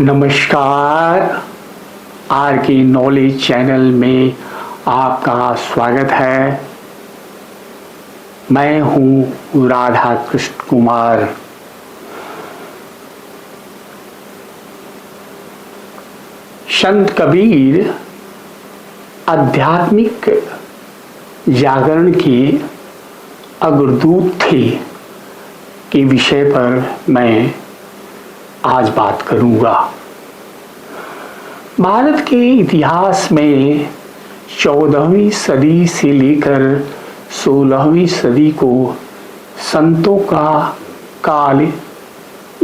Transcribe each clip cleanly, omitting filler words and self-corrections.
नमस्कार। आर के knowledge channel में आपका स्वागत है। मैं हूँ राधा कृष्ण कुमार। संत कबीर आध्यात्मिक जागरण के अग्रदूत थे के विषय पर मैं आज बात करूंगा। भारत के इतिहास में 14वीं सदी से लेकर 16वीं सदी को संतों का काल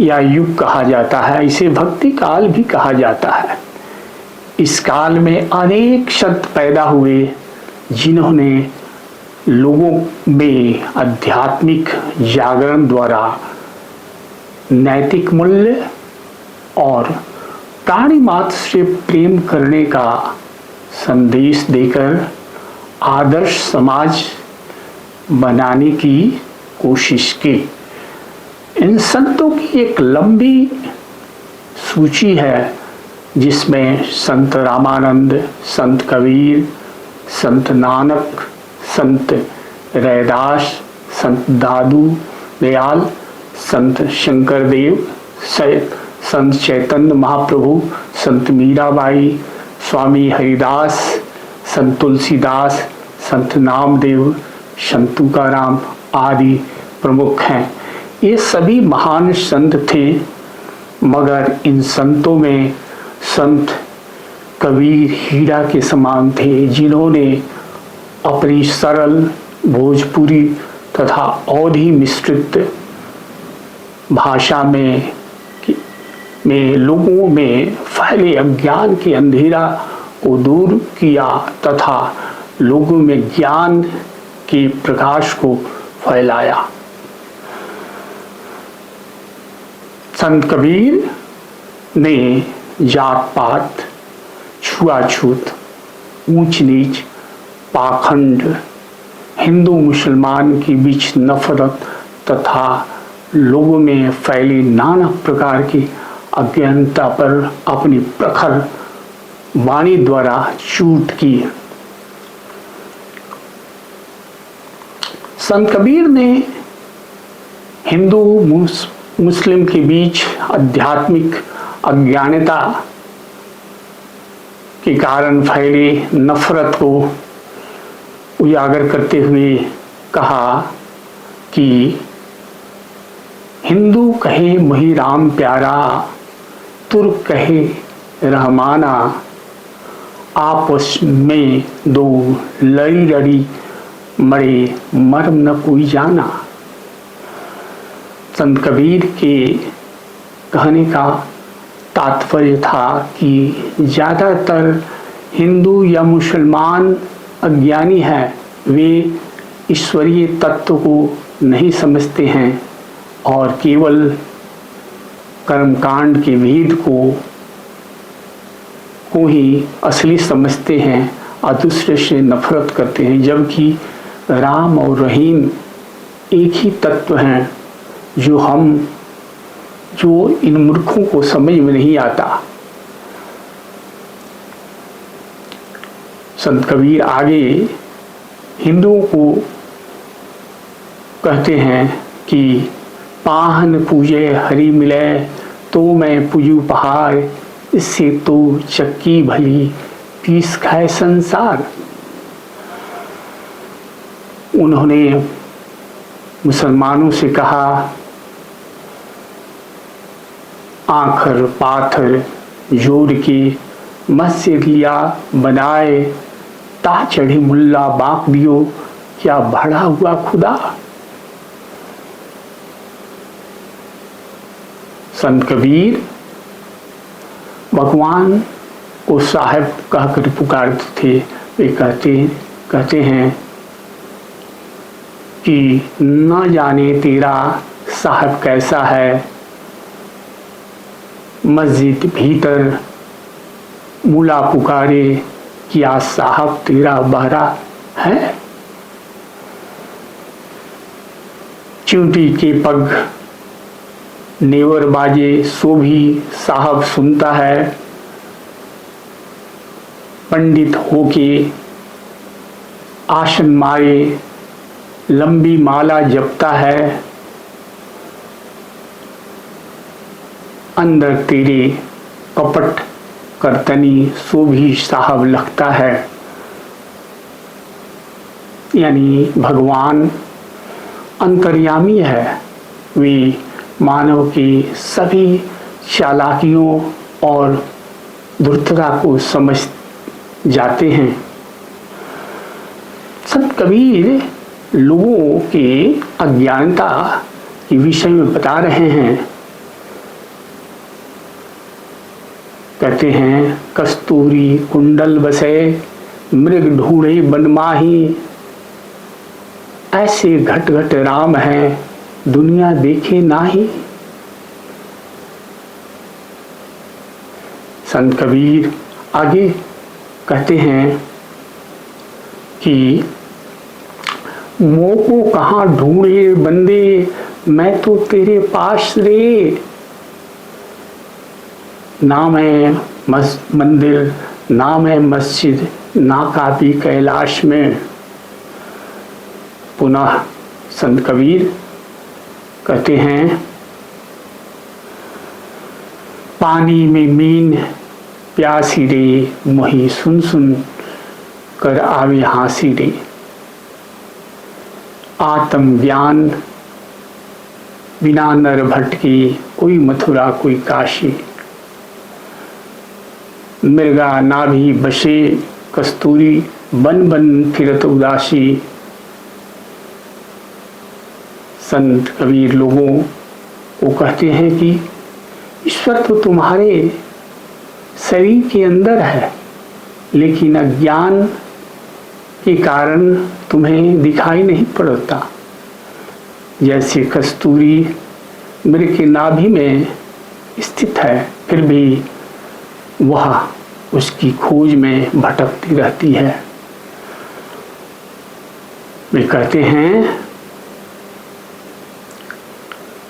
या युग कहा जाता है। इसे भक्ति काल भी कहा जाता है। इस काल में अनेक संत पैदा हुए जिन्होंने लोगों में आध्यात्मिक जागरण द्वारा नैतिक मूल्य और प्राणी मात्र से प्रेम करने का संदेश देकर आदर्श समाज बनाने की कोशिश की। इन संतों की एक लंबी सूची है जिसमें संत रामानंद, संत कबीर, संत नानक, संत रैदास, संत दादू दयाल, संत शंकरदेव, संत चैतन्य महाप्रभु, संत मीराबाई, स्वामी हरिदास, संत तुलसीदास, संत नामदेव, संत तुकाराम आदि प्रमुख हैं। ये सभी महान संत थे, मगर इन संतों में संत कबीर हीरा के समान थे, जिन्होंने अपनी सरल भोजपुरी तथा अवधी मिश्रित भाषा में लोगों में फैले अज्ञान के अंधेरा को दूर किया तथा लोगों में ज्ञान के प्रकाश को फैलाया। संत कबीर ने जात पात, छुआछूत, ऊंच नीच, पाखंड, हिंदू मुसलमान के बीच नफरत तथा लोगों में फैली नाना प्रकार की अज्ञानता पर अपनी प्रखर वाणी द्वारा चूट की। संत कबीर ने हिंदू मुस्लिम के बीच आध्यात्मिक अज्ञानता के कारण फैली नफरत को उजागर करते हुए कहा कि हिंदू कहे मुहि राम प्यारा, तुर्क कहे रहमाना, आपस में दो लड़ी लड़ी मरे मर्म न कोई जाना। संत कबीर के कहने का तात्पर्य था कि ज़्यादातर हिंदू या मुसलमान अज्ञानी हैं। वे ईश्वरीय तत्व को नहीं समझते हैं और केवल कर्मकांड के वेद को ही असली समझते हैं और दूसरे से नफरत करते हैं, जबकि राम और रहीम एक ही तत्व हैं जो इन मूर्खों को समझ में नहीं आता। संत कबीर आगे हिंदुओं को कहते हैं कि पाहन पूजे हरि मिले तो मैं पूजू पहाड़, इससे तो चक्की भली पीस खाए संसार। उन्होंने मुसलमानों से कहा, आखर पाथर जोड़ के मस्जिद लिया बनाए, ता चढ़ी मुल्ला बाक दियो, क्या भड़ा हुआ खुदा। संत कबीर भगवान को साहब कहकर पुकारते थे। वे कहते हैं कि न जाने तेरा साहब कैसा है, मस्जिद भीतर मुला पुकारे, क्या साहब तेरा बहरा है। चूंटी के पग नेवर बाजे सो भी साहब सुनता है, पंडित होके आसन मारे लंबी माला जपता है, अंदर तेरे कपट करतनी सो भी साहब लगता है। यानी भगवान अंतर्यामी है, वे मानव की सभी चालाकियों और धूर्तता को समझ जाते हैं। संत कबीर लोगों के अज्ञानता के विषय में बता रहे हैं। कहते हैं कस्तूरी कुंडल बसे मृग ढूंढे बनमाही, ऐसे घट घट राम है दुनिया देखे नाही। संत कबीर आगे कहते हैं कि मोह को कहाँ ढूंढे बंदे, मैं तो तेरे पास रे। नाम है मंदिर, नाम है मस्जिद, ना काफी कैलाश में। पुनः संत कबीर कहते हैं पानी में मीन प्यासी रे, मोही सुन सुन कर आवे हासी रे। आत्म ज्ञान बिना नर भटकी, कोई मथुरा कोई काशी। मृगा नाभि बसे कस्तूरी, बन बन फिरत उदासी। संत कबीर लोगों को कहते हैं कि ईश्वर तो तुम्हारे शरीर के अंदर है, लेकिन अज्ञान के कारण तुम्हें दिखाई नहीं पड़ता। जैसे कस्तूरी मृग के नाभि में स्थित है, फिर भी वह उसकी खोज में भटकती रहती है। वे कहते हैं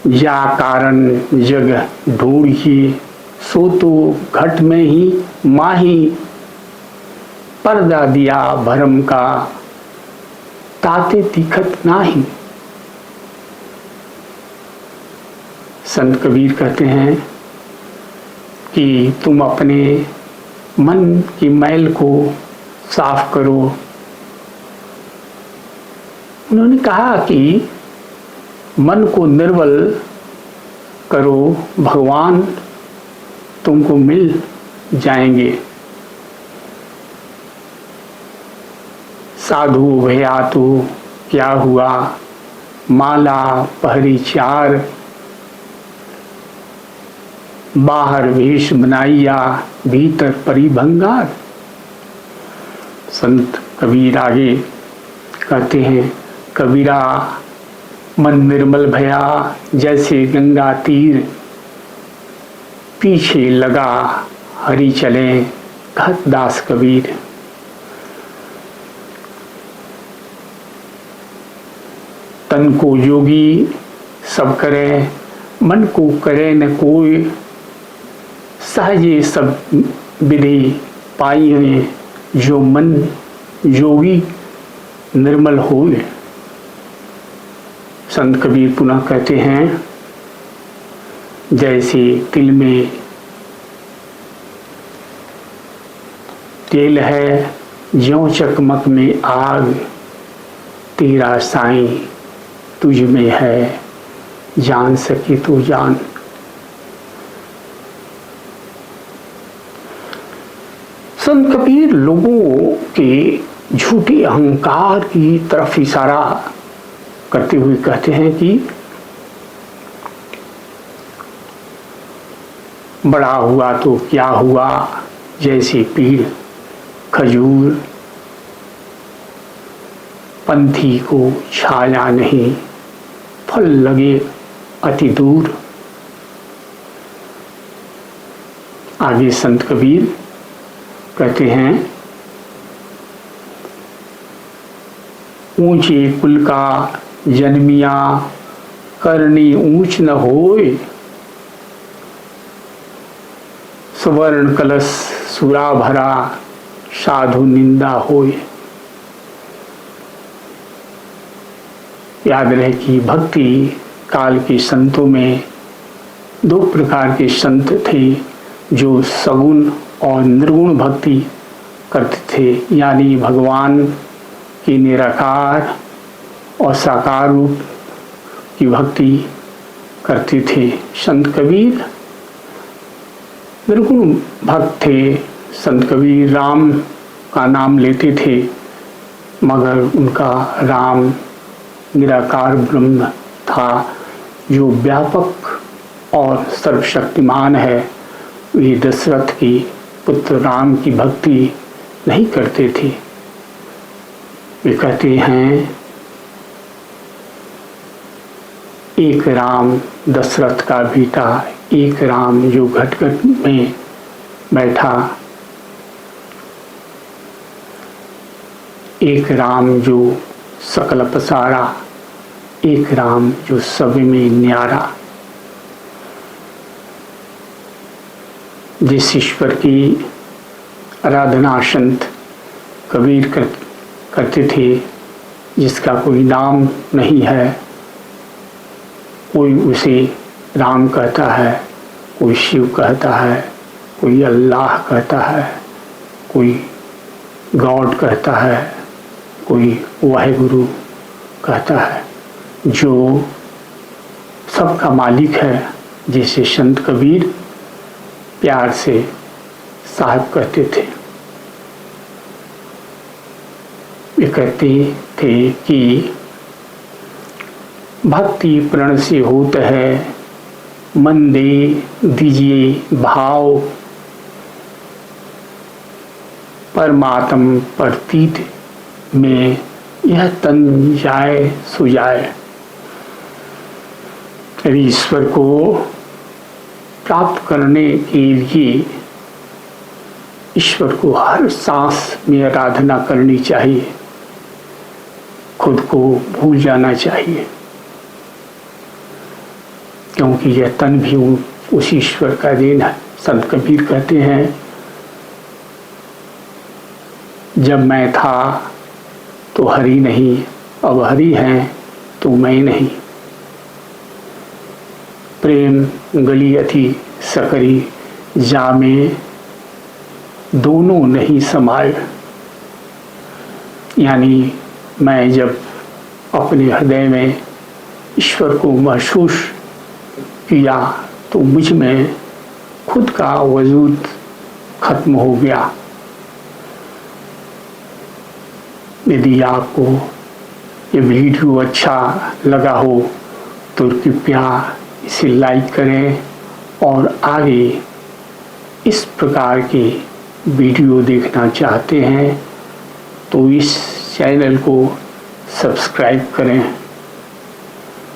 या कारण जग ढूंढी, सो तो घट में ही माही। पर्दा दिया भरम का, ताते दिखत नाही। संत कबीर कहते हैं कि तुम अपने मन की मैल को साफ करो। उन्होंने कहा कि मन को निर्मल करो, भगवान तुमको मिल जाएंगे। साधु भया तो क्या हुआ, माला पहरी चार। बाहर वेश बनाइया, भीतर परी भंगार। संत कबीर आगे कहते हैं कबीरा मन निर्मल भया, जैसे गंगा तीर। पीछे लगा हरि चले, कहत दास कबीर। तन को योगी सब करे, मन को करे न कोई। सहजे सब विधि पाई है, जो मन योगी निर्मल होए। संत कबीर पुनः कहते हैं जैसे तिल में तेल है, ज्यों चकमक में आग। तेरा साईं तुझ में है, जान सके तो जान। संत कबीर लोगों के झूठे अहंकार की तरफ इशारा करते हुए कहते हैं कि बड़ा हुआ तो क्या हुआ, जैसे पीड़ खजूर। पंथी को छाया नहीं, फल लगे अति दूर। आगे संत कबीर कहते हैं ऊंचे कुल का जन्मिया, करनी ऊंच न होए। सुवर्ण कलश सुरा भरा साधु निंदा होए। याद रहे कि भक्ति काल के संतों में दो प्रकार के संत थे, जो सगुण और निर्गुण भक्ति करते थे, यानी भगवान की निराकार और साकार रूप की भक्ति करते थे। संत कबीर निर्गुण भक्त थे। संत कबीर राम का नाम लेते थे, मगर उनका राम निराकार ब्रह्म था, जो व्यापक और सर्वशक्तिमान है। वे दशरथ की पुत्र राम की भक्ति नहीं करते थे। वे कहते हैं, एक राम दशरथ का बेटा, एक राम जो घट घट में बैठा, एक राम जो सकल पसारा, एक राम जो सब में न्यारा। जिस ईश्वर की आराधना संत कबीर करते थे, जिसका कोई नाम नहीं है, कोई उसे राम कहता है, कोई शिव कहता है, कोई अल्लाह कहता है, कोई गॉड कहता है, कोई वाहिगुरु कहता है, जो सबका मालिक है, जिसे संत कबीर प्यार से साहब कहते थे। वे कहते थे कि भक्ति प्रण से होत है, मन दे दीजिए भाव, परमात्म प्रतीत में यह तन जाए सो जाए। यदि ईश्वर को प्राप्त करने के लिए ईश्वर को हर सांस में आराधना करनी चाहिए, खुद को भूल जाना चाहिए, क्योंकि यह तन भी उस ईश्वर का देन है। संत कबीर कहते हैं, जब मैं था तो हरि नहीं, अब हरि हैं तो मैं नहीं। प्रेम गली अथी सकरी, जामे दोनों नहीं समाये। यानी मैं जब अपने हृदय में ईश्वर को महसूस किया तो मुझ में खुद का वजूद खत्म हो गया। यदि आपको ये वीडियो अच्छा लगा हो तो कृपया इसे लाइक करें, और आगे इस प्रकार के वीडियो देखना चाहते हैं तो इस चैनल को सब्सक्राइब करें।